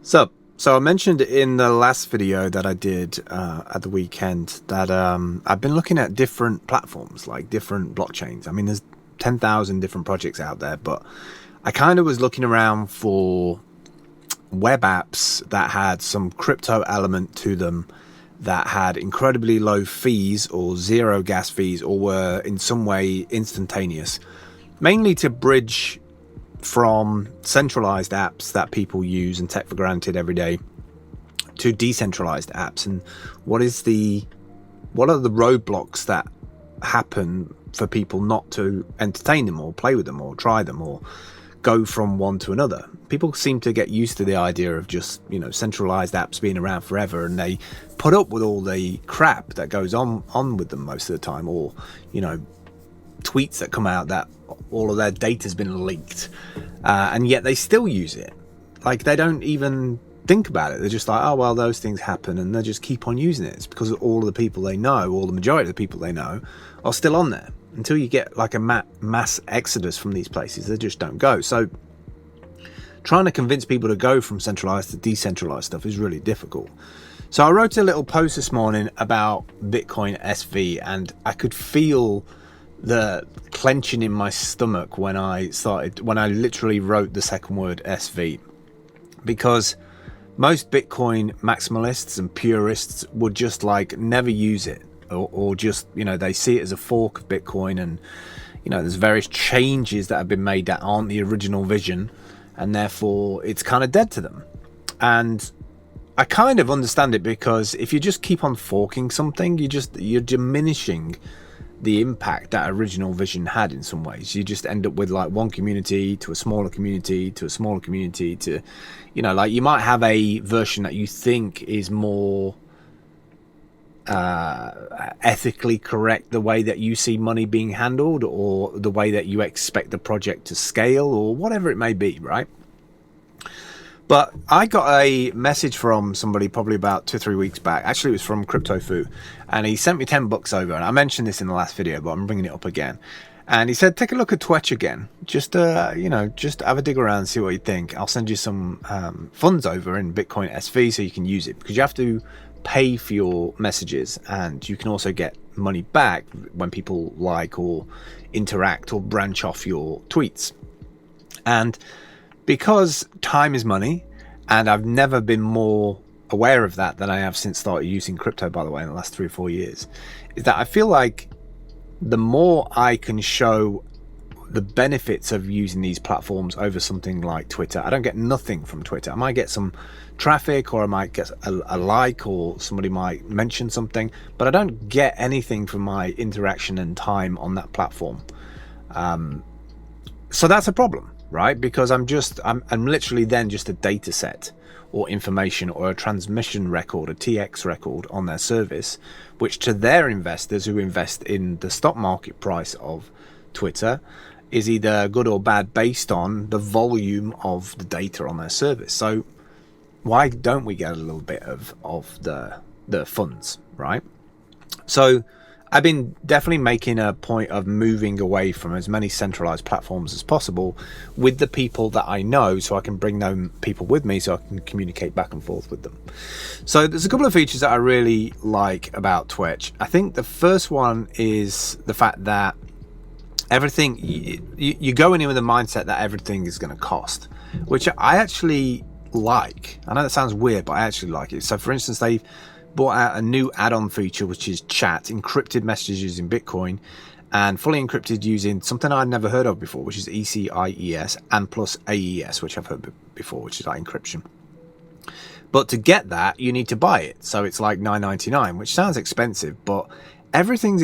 So I mentioned in the last video that I did at the weekend that I've been looking at different platforms, like different blockchains. I mean, there's 10,000 different projects out there, but I kind of was looking around for web apps that had some crypto element to them, that had incredibly low fees or zero gas fees, or were in some way instantaneous, mainly to bridge from centralized apps that people use and take for granted every day to decentralized apps. And what are the roadblocks that happen for people not to entertain them or play with them or try them or go from one to another? People seem to get used to the idea of just, centralized apps being around forever, and they put up with all the crap that goes on with them most of the time, or tweets that come out that all of their data's been leaked, and yet they still use it. Like, they don't even think about it. They're just like, oh well, those things happen, and they just keep on using it. It's because all of the people they know, or the majority of the people they know, are still on there. Until you get like a mass exodus from these places, they just don't go. So trying to convince people to go from centralized to decentralized stuff is really difficult. So I wrote a little post this morning about Bitcoin SV, and I could feel the clenching in my stomach when I literally wrote the second word SV, because most Bitcoin maximalists and purists would just like never use it, or just, they see it as a fork of Bitcoin, and there's various changes that have been made that aren't the original vision, and therefore it's kind of dead to them. And I kind of understand it, because if you just keep on forking something, you're diminishing the impact that original vision had. In some ways, you just end up with like one community to a smaller community to a smaller community to, like, you might have a version that you think is more ethically correct, the way that you see money being handled, or the way that you expect the project to scale, or whatever it may be, right? But I got a message from somebody probably about 2 or 3 weeks back. Actually, it was from CryptoFu, and he sent me $10 over. And I mentioned this in the last video, but I'm bringing it up again. And he said, take a look at Twitch again. Just just have a dig around and see what you think. I'll send you some funds over in Bitcoin SV so you can use it, because you have to pay for your messages, and you can also get money back when people like or interact or branch off your tweets. And because time is money, and I've never been more aware of that than I have since started using crypto, by the way, in the last 3 or 4 years, is that I feel like the more I can show the benefits of using these platforms over something like Twitter. I don't get nothing from Twitter. I might get some traffic, or I might get a like, or somebody might mention something, but I don't get anything from my interaction and time on that platform. So that's a problem, right? Because I'm literally then just a data set or information or a transmission record, a TX record on their service, which to their investors who invest in the stock market price of Twitter is either good or bad based on the volume of the data on their service. So why don't we get a little bit of the funds, right? So I've been definitely making a point of moving away from as many centralized platforms as possible with the people that I know, so I can bring them people with me so I can communicate back and forth with them. So there's a couple of features that I really like about Twitch. I think the first one is the fact that everything, you go in with a mindset that everything is going to cost, which I actually like. I know that sounds weird, but I actually like it. So for instance, they've brought out a new add-on feature, which is chat, encrypted messages using Bitcoin, and fully encrypted using something I'd never heard of before, which is ECIES and plus AES, which I've heard before, which is like encryption. But to get that, you need to buy it. So it's like $9.99, which sounds expensive, but everything's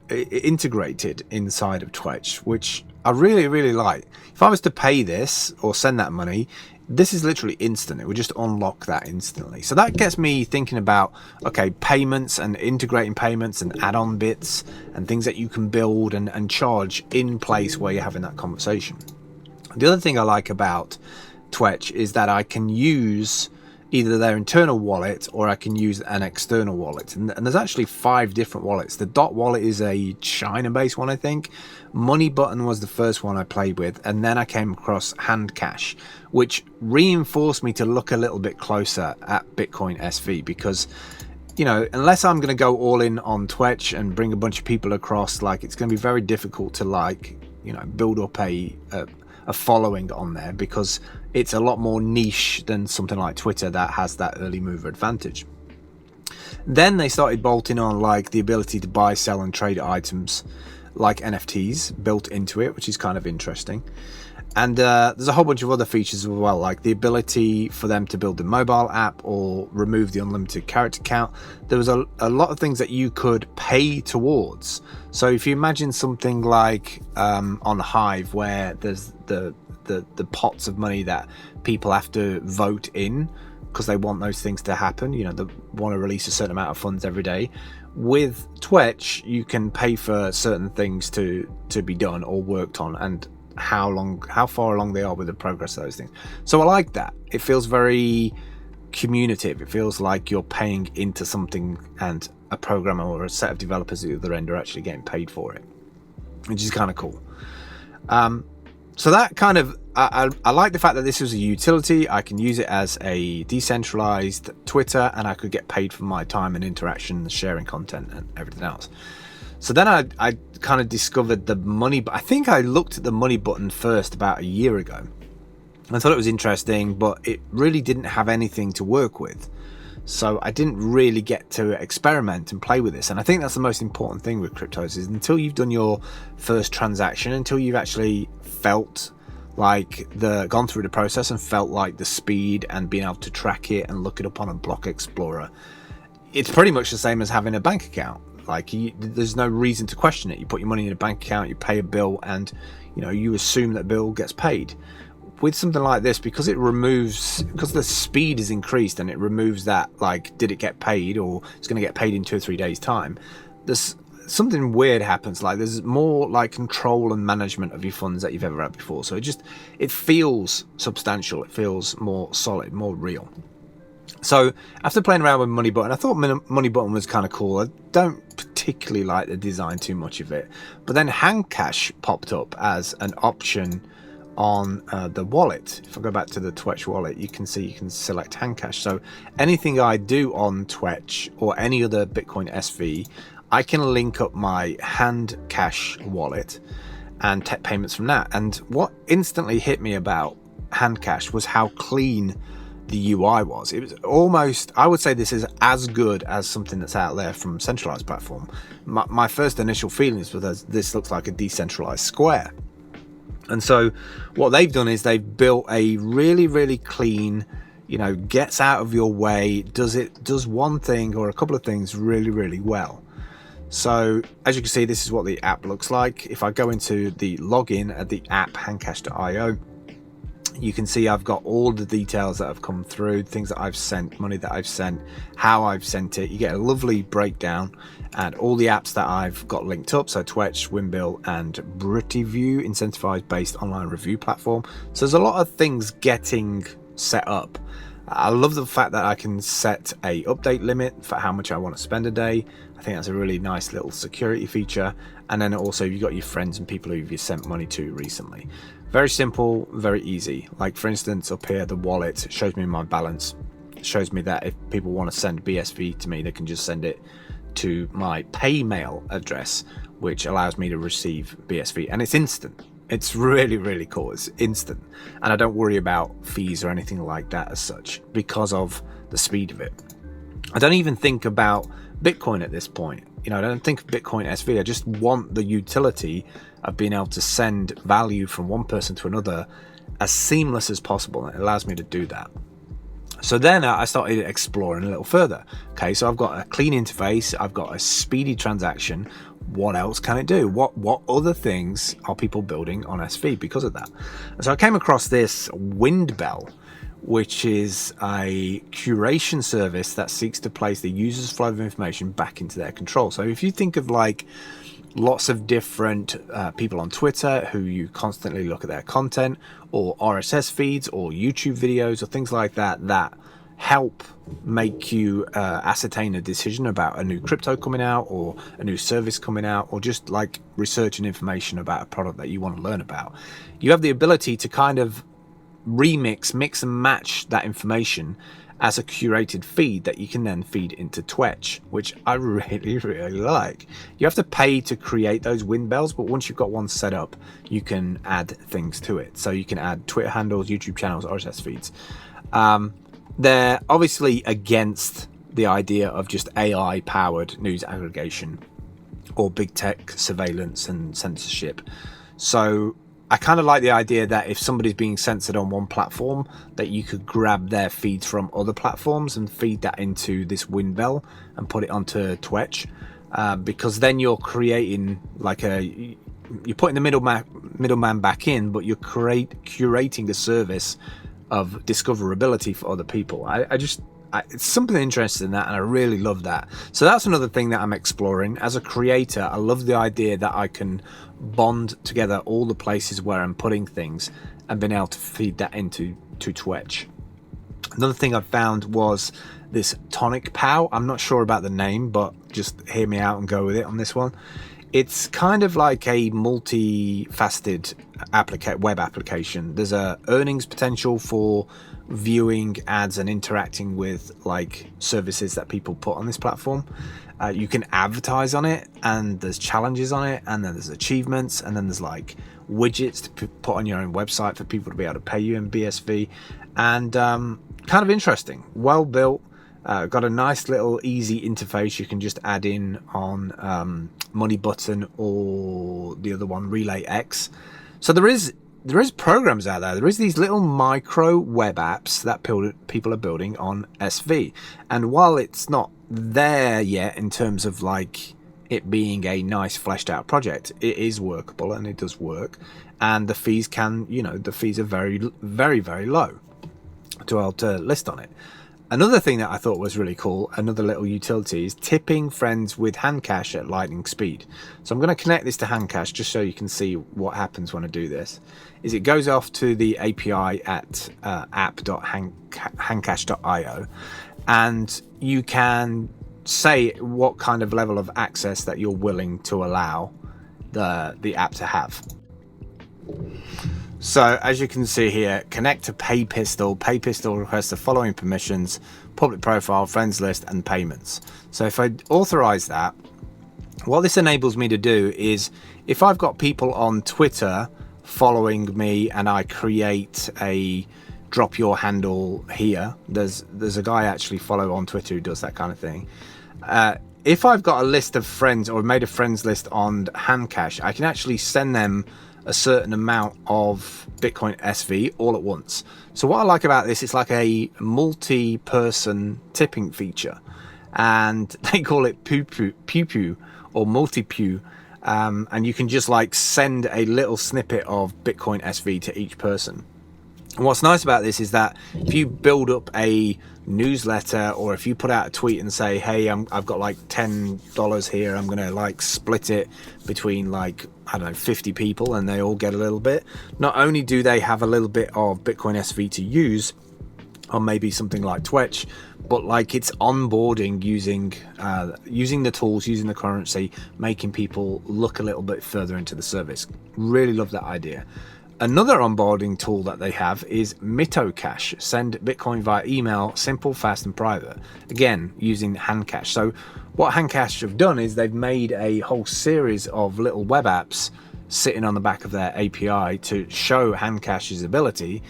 integrated inside of Twitch, which I really, really like. If I was to pay this or send that money, this is literally instant. It would just unlock that instantly. So that gets me thinking about, okay, payments and integrating payments and add-on bits and things that you can build and charge in place where you're having that conversation. The other thing I like about Twitch is that I can use either their internal wallet or I can use an external wallet. And there's actually 5 different wallets. The Dot wallet is a China-based one, I think. Money Button was the first one I played with, and then I came across Handcash, which reinforced me to look a little bit closer at Bitcoin SV, because unless I'm going to go all in on Twitch and bring a bunch of people across, like, it's going to be very difficult to build up a following on there, because it's a lot more niche than something like Twitter that has that early mover advantage. Then they started bolting on like the ability to buy, sell and trade items like NFTs built into it, which is kind of interesting. And there's a whole bunch of other features as well, like the ability for them to build a mobile app or remove the unlimited character count. There was a lot of things that you could pay towards. So if you imagine something like on Hive, where there's the pots of money that people have to vote in because they want those things to happen, they want to release a certain amount of funds every day. With Twitch, you can pay for certain things to be done or worked on, and how far along they are with the progress of those things. So I like that. It feels very communicative. It feels like you're paying into something and a programmer or a set of developers at the other end are actually getting paid for it, which is kind of cool. So that kind of, I like the fact that this was a utility. I can use it as a decentralized Twitter, and I could get paid for my time and interaction, sharing content and everything else. So then I kind of discovered the money, but I think I looked at the Money Button first about a year ago. I thought it was interesting, but it really didn't have anything to work with. So I didn't really get to experiment and play with this. And I think that's the most important thing with cryptos, is until you've done your first transaction, until you've actually felt like gone through the process and felt like the speed and being able to track it and look it up on a block explorer, it's pretty much the same as having a bank account. Like, there's no reason to question it. You put your money in a bank account, you pay a bill, and you assume that bill gets paid. With something like this, because the speed is increased and it removes that, like, did it get paid, or it's going to get paid in 2 or 3 days time, there's something weird happens. Like, there's more like control and management of your funds that you've ever had before. So it feels substantial. It feels more solid, more real. So after playing around with Money Button, I thought Money Button was kind of cool. I don't particularly like the design too much of it, but then Handcash popped up as an option on the wallet. If I go back to the Twitch wallet, you can see you can select Handcash. So anything I do on Twitch or any other Bitcoin SV, I can link up my Handcash wallet and take payments from that. And what instantly hit me about Handcash was how clean the UI was. It was almost, I would say this is as good as something that's out there from centralized platform. My first initial feelings were that this looks like a decentralized Square. And so what they've done is they've built a really, really clean, gets out of your way, does one thing or a couple of things really, really well. So as you can see, this is what the app looks like. If I go into the login at the app handcash.io, you can see I've got all the details that have come through, things that I've sent, money that I've sent, how I've sent it. You get a lovely breakdown and all the apps that I've got linked up. So Twitch, Windbell and Britiview, incentivized based online review platform. So there's a lot of things getting set up. I love the fact that I can set a update limit for how much I want to spend a day. I think that's a really nice little security feature. And then also you've got your friends and people who you've sent money to recently. Very simple, very easy. Like, for instance, up here, the wallet shows me my balance. It shows me that if people want to send BSV to me, they can just send it to my Paymail address, which allows me to receive BSV. And it's instant. It's really, really cool. It's instant. And I don't worry about fees or anything like that as such because of the speed of it. I don't even think about Bitcoin at this point. I don't think of Bitcoin SV. I just want the utility of being able to send value from one person to another as seamless as possible. And it allows me to do that. So then I started exploring a little further. Okay, so I've got a clean interface. I've got a speedy transaction. What else can it do? What other things are people building on SV because of that? And so I came across this Windbell, which is a curation service that seeks to place the user's flow of information back into their control. So if you think of like lots of different people on Twitter who you constantly look at their content, or RSS feeds or YouTube videos or things like that, that help make you ascertain a decision about a new crypto coming out, or a new service coming out, or just like researching information about a product that you want to learn about. You have the ability to kind of mix and match that information as a curated feed that you can then feed into Twitch, which I really like. You have to pay to create those Windbells, but once you've got one set up, you can add things to it. So you can add Twitter handles, YouTube channels, RSS feeds. They're obviously against the idea of just AI powered news aggregation or big tech surveillance and censorship. So I kind of like the idea that if somebody's being censored on one platform, that you could grab their feeds from other platforms and feed that into this Windbell and put it onto Twitch, because then you're creating like you're putting the middleman back in, but you're curating a service of discoverability for other people. It's something interesting in that, and I really love that. So that's another thing that I'm exploring. As a creator, I love the idea that I can bond together all the places where I'm putting things and being able to feed that into Twitch. Another thing I found was this Tonic Pal. I'm not sure about the name, but just hear me out and go with it on this one. It's kind of like a multifaceted web application. There's a earnings potential for viewing ads and interacting with like services that people put on this platform. You can advertise on it, and there's challenges on it, and then there's achievements, and then there's like widgets to put on your own website for people to be able to pay you in BSV. And kind of interesting, well built. Got a nice little easy interface you can just add in on Money Button or the other one, Relay X. So there is programs out there. There is these little micro web apps that people are building on SV. And while it's not there yet in terms of like it being a nice fleshed out project, it is workable and it does work. And the fees are very, very, very low to be able to list on it. Another thing that I thought was really cool, another little utility, is tipping friends with Handcash at lightning speed. So I'm going to connect this to Handcash just so you can see what happens when I do this. Is it goes off to the API at app.handcash.io, and you can say what kind of level of access that you're willing to allow the app to have. So as you can see here, connect to PayPistol. PayPistol requests the following permissions: public profile, friends list, and payments. So if I authorize that, what this enables me to do is, if I've got people on Twitter following me and I create a drop your handle here, there's a guy I actually follow on Twitter who does that kind of thing. If I've got a list of friends or made a friends list on Handcash, I can actually send them a certain amount of Bitcoin SV all at once. So what I like about this, it's like a multi-person tipping feature, and they call it pew pew or multi-pew, and you can just like send a little snippet of Bitcoin SV to each person. And what's nice about this is that if you build up a newsletter, or if you put out a tweet and say, hey, I've got like $10 here, I'm gonna like split it between like, I don't know, 50 people, and they all get a little bit. Not only do they have a little bit of Bitcoin SV to use on maybe something like Twitch, but like it's onboarding using the tools, using the currency, making people look a little bit further into the service. Really love that idea. Another onboarding tool that they have is Mitocash. Send Bitcoin via email, simple, fast, and private. Again, using Handcash. So what Handcash have done is they've made a whole series of little web apps sitting on the back of their API to show Handcash's ability,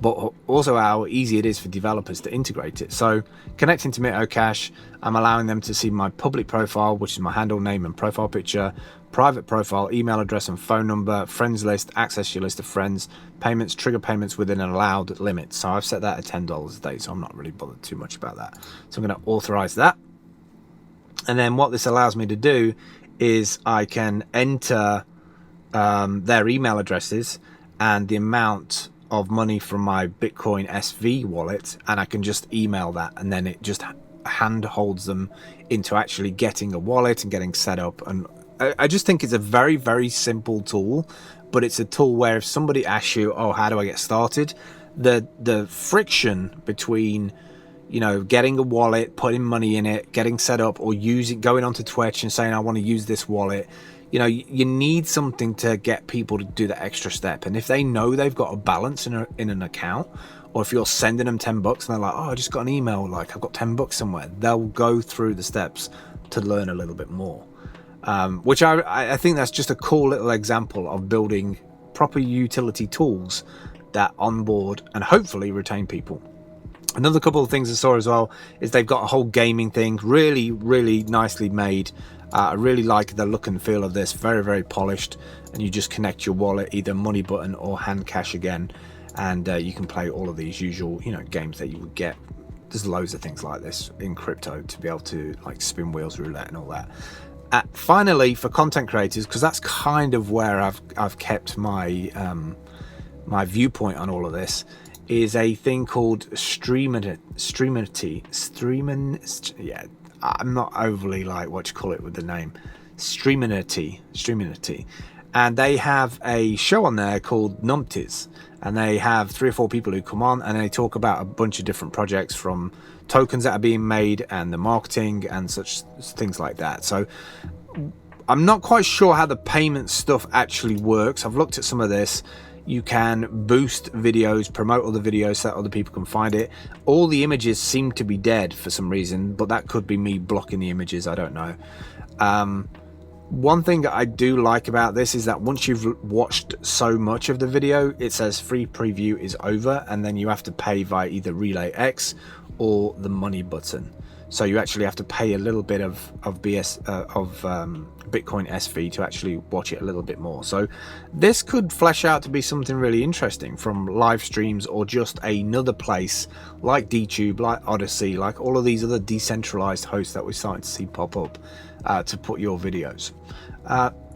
but also how easy it is for developers to integrate it. So connecting to Mitocash, I'm allowing them to see my public profile, which is my handle name and profile picture, private profile, email address and phone number, friends list, access your list of friends, payments, trigger payments within an allowed limit. So I've set that at $10 a day, so I'm not really bothered too much about that. So I'm going to authorize that. And then what this allows me to do is I can enter their email addresses and the amount of money from my Bitcoin SV wallet, and I can just email that, and then it just hand holds them into actually getting a wallet and getting set up. And I just think it's a very, very simple tool, but it's a tool where if somebody asks you, oh, how do I get started? The friction between you know, getting a wallet, putting money in it, getting set up, or going onto Twitch and saying, I want to use this wallet. You know, you need something to get people to do the extra step. And if they know they've got a balance in an account, or if you're sending them $10 and they're like, oh, I just got an email, like I've got $10 somewhere, they'll go through the steps to learn a little bit more. Which I think that's just a cool little example of building proper utility tools that onboard and hopefully retain people. Another couple of things I saw as well is they've got a whole gaming thing, really, really nicely made. I really like the look and feel of this, very, very polished. And you just connect your wallet, either money button or Handcash again, and you can play all of these usual, you know, games that you would get. There's loads of things like this in crypto to be able to like spin wheels, roulette, and all that. Finally, for content creators, because that's kind of where I've kept my my viewpoint on all of this, is a thing called Streaminity. Yeah, I'm not overly like what you call it with the name. Streaminity. And they have a show on there called Numpties, and they have 3 or 4 people who come on and they talk about a bunch of different projects, from tokens that are being made and the marketing and such things like that. So I'm not quite sure how the payment stuff actually works. I've looked at some of this. You can boost videos, promote other videos so that other people can find it. All the images seem to be dead for some reason, but that could be me blocking the images, I don't know. One thing that I do like about this is that once you've watched so much of the video, it says free preview is over, and then you have to pay via either Relay X or the money button. So you actually have to pay a little bit of Bitcoin SV to actually watch it a little bit more. So this could flesh out to be something really interesting, from live streams or just another place like DTube, like Odyssey, like all of these other decentralized hosts that we're starting to see pop up to put your videos.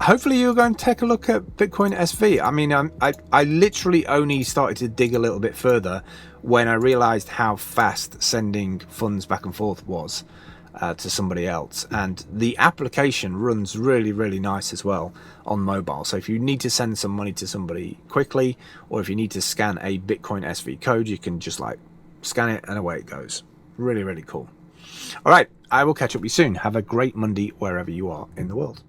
Hopefully you're going to take a look at Bitcoin SV. I mean, I literally only started to dig a little bit further when I realized how fast sending funds back and forth was to somebody else, and the application runs really, really nice as well on mobile. So if you need to send some money to somebody quickly, or if you need to scan a Bitcoin SV code, you can just like scan it and away it goes. Really, really cool. All right, I will catch up with you soon. Have a great Monday wherever you are in the world.